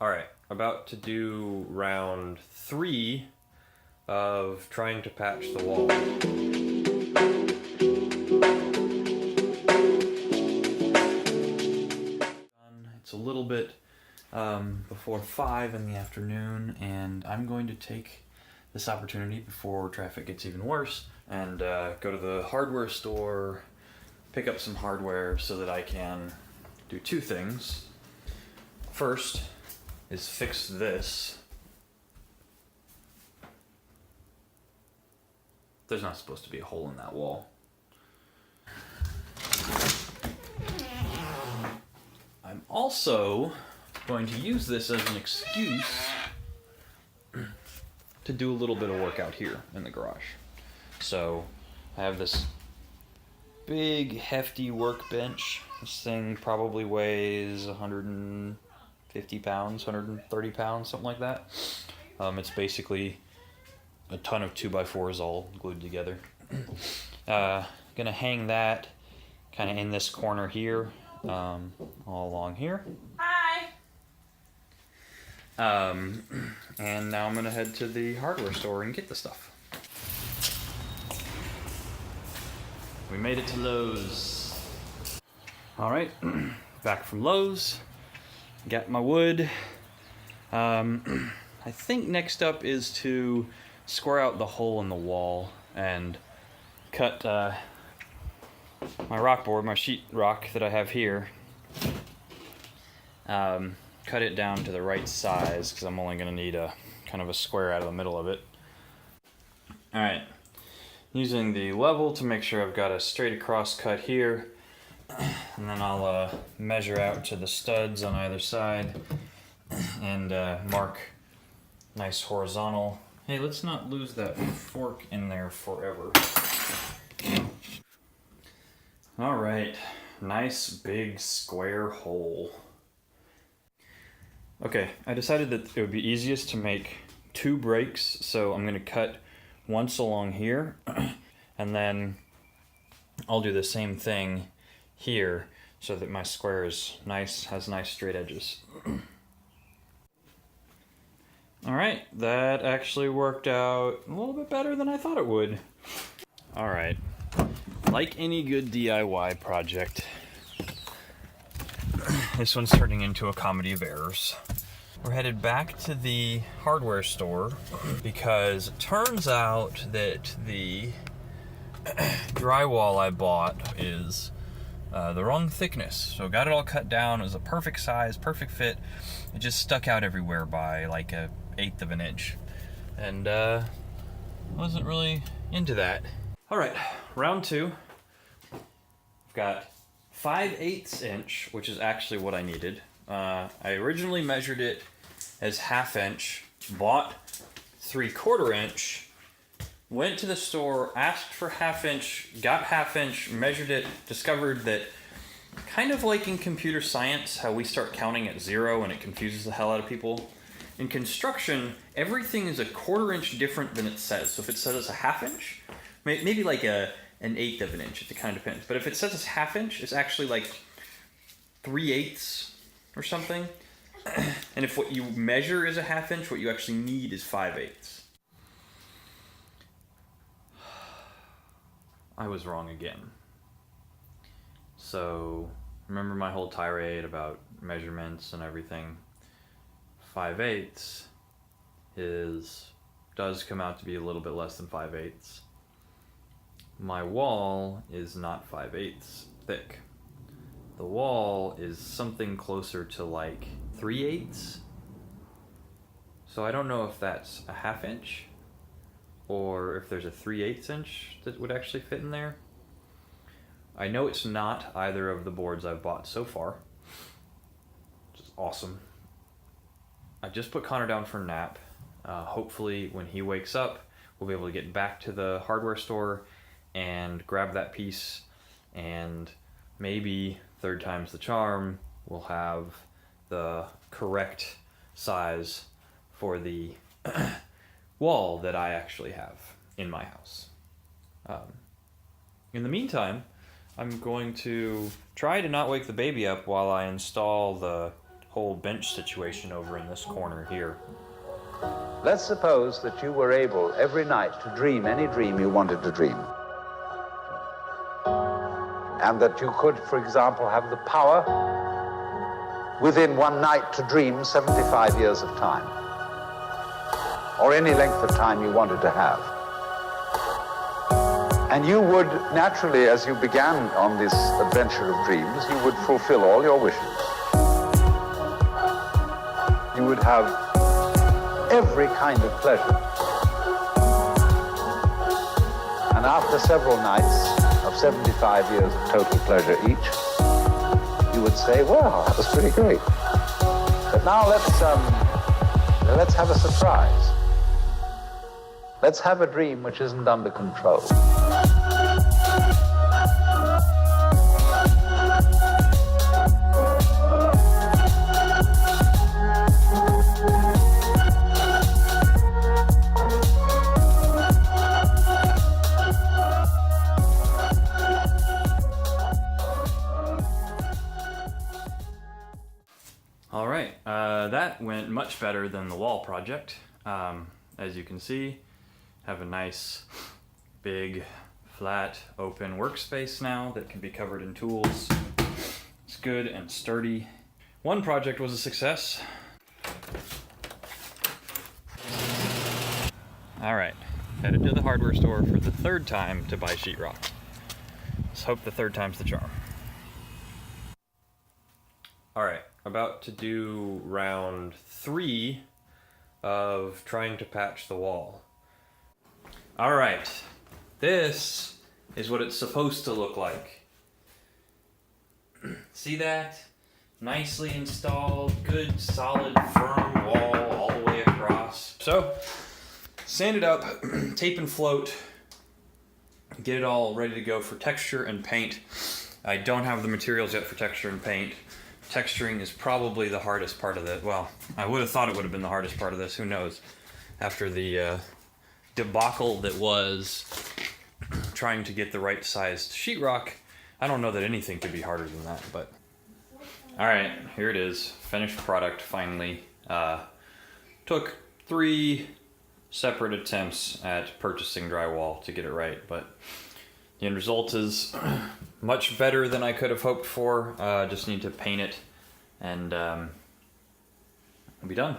Alright, about to do round 3 of trying to patch the wall. It's a little bit before 5 in the afternoon, and I'm going to take this opportunity before traffic gets even worse and go to the hardware store, pick up some hardware so that I can do 2 things. First is fix this. There's not supposed to be a hole in that wall. I'm also going to use this as an excuse to do a little bit of work out here in the garage. So I have this big hefty workbench. This thing probably weighs 150 pounds, 130 pounds, something like that. It's basically a ton of 2x4s all glued together. Gonna hang that kind of in this corner here, all along here. Hi! And now I'm gonna head to the hardware store and get the stuff. We made it to Lowe's. All right, back from Lowe's. Got my wood. I think next up is to square out the hole in the wall and cut my rock board, my sheet rock that I have here. Cut it down to the right size because I'm only going to need a kind of a square out of the middle of it. All right, using the level to make sure I've got a straight across cut here, and then I'll measure out to the studs on either side and mark nice horizontal. Hey, let's not lose that fork in there forever. All right, nice big square hole. Okay, I decided that it would be easiest to make 2 breaks, so I'm gonna cut once along here, and then I'll do the same thing here so that my square is nice, has nice straight edges. All right, that actually worked out a little bit better than I thought it would. All right, like any good DIY project, this one's turning into a comedy of errors. We're headed back to the hardware store because it turns out that the drywall I bought is the wrong thickness. So got it all cut down. It was a perfect size, perfect fit. It just stuck out everywhere by like 1/8 of an inch. And wasn't really into that. All right, round 2. I've got 5/8 inch, which is actually what I needed. I originally measured it as 1/2 inch, bought 3/4 inch, went to the store, asked for 1/2 inch, got 1/2 inch, measured it, discovered that kind of like in computer science, how we start counting at 0 and it confuses the hell out of people. In construction, everything is 1/4 inch different than it says. So if it says it's 1/2 inch, maybe like an 1/8 of an inch, it kind of depends. But if it says it's 1/2 inch, it's actually like 3/8 or something. And if what you measure is 1/2 inch, what you actually need is 5/8. I was wrong again. So remember my whole tirade about measurements and everything. 5/8 does come out to be a little bit less than 5/8. My wall is not 5/8 thick. The wall is something closer to like 3/8. So I don't know if that's 1/2 inch or if there's a 3/8 inch that would actually fit in there. I know it's not either of the boards I've bought so far, which is awesome. I just put Connor down for a nap. Hopefully when he wakes up, we'll be able to get back to the hardware store and grab that piece, and maybe 3rd time's the charm, we'll have the correct size for the wall that I actually have in my house. In the meantime, I'm going to try to not wake the baby up while I install the whole bench situation over in this corner here. Let's suppose that you were able every night to dream any dream you wanted to dream. And that you could, for example, have the power within one night to dream 75 years of time, or any length of time you wanted to have. And you would naturally, as you began on this adventure of dreams, you would fulfill all your wishes. You would have every kind of pleasure. And after several nights of 75 years of total pleasure each, you would say, well, that was pretty great. But now let's have a surprise. Let's have a dream which isn't under control. All right, that went much better than the wall project. As you can see, have a nice, big, flat, open workspace now that can be covered in tools. It's good and sturdy. One project was a success. All right, headed to the hardware store for the third time to buy sheetrock. Let's hope the third time's the charm. All right, about to do round 3 of trying to patch the wall. All right, this is what it's supposed to look like. See that? Nicely installed, good, solid, firm wall all the way across. So, sand it up, tape and float, get it all ready to go for texture and paint. I don't have the materials yet for texture and paint. Texturing is probably the hardest part of it. Well, I would have thought it would have been the hardest part of this, who knows? After the debacle that was trying to get the right sized sheetrock, I don't know that anything could be harder than that, but. All right, here it is, finished product finally. Took 3 separate attempts at purchasing drywall to get it right, but the end result is much better than I could have hoped for. Just need to paint it and we'll be done.